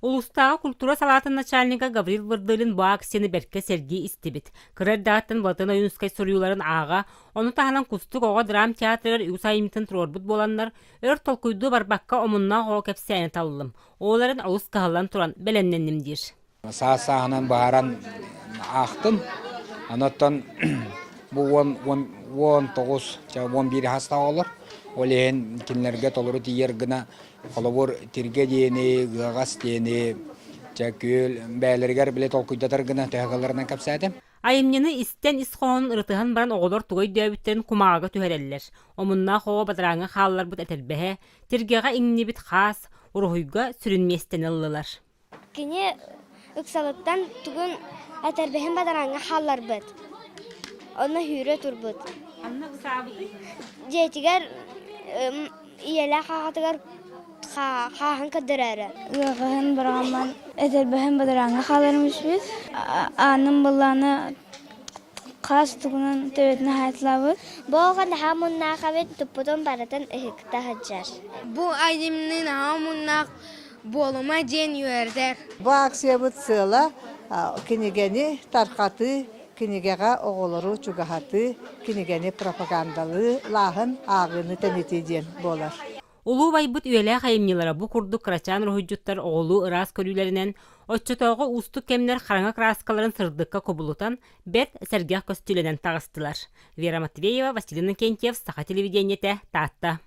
Улуустара культура салатын начальника Гаврил Вырдылин бу акцияны берке серги истибит. Кырар даттан Былатыан Ойуунускай соруюларын ага, onu таһанан кустук ого драм театрыгар үсайымытын турорбут боланнар, өр толкуйду барбакка омунна ого кепсәне таллым. Оларын алыс каһаллан туран беленненним дир. Саасаһынан бааран ахтым. Анаттан бу 19 11 хаста олар. Олен кинлерге толуру тиер гына холобор тирге диени, гагас диени, чакөл бәйлергер билет толкуйдатар гына тәгалларынан капсадым. Айымнены истен исхон ырытыхан баран оголор тугай дөбүттен кумага түһәреллер. Омунна хоо бадраңы халлар бут этербеһе, тиргега иңни бит хас, урухуйга сүрүнместен ыллылар. Кини ыксалыттан тугун этербеһен бадраңы халлар бит. Онна хүрө турбут. Анна ысабыты? Жетигер иеле хагатыгар хаһын кадырары. Гагын бараман этербеһен бадраңы халарымыз бит. Анын булланы кас тугунан төбөтүнө хайтлабыт. Боган хамунна хабет туппутун баратын ыхыкта хаджар. Бу айдымнын хамунна болума ден юердер. Бу акция бут сыла кинигени таркаты, кинигега оголору чугахаты, кинигени пропагандалы лахын агыны тенетеден болар. Улуу байбыт үелэ хайымнылара бу курдук крачан рухуджуттар оголу ырас көрүлеринен отчотоого устук кемнер хараңа краскаларын сырдыкка кобулутан бет сергех көстүленен тагыстылар. Вера Матвеева, Василина Кентьев, Саха телевидениете, Таатта.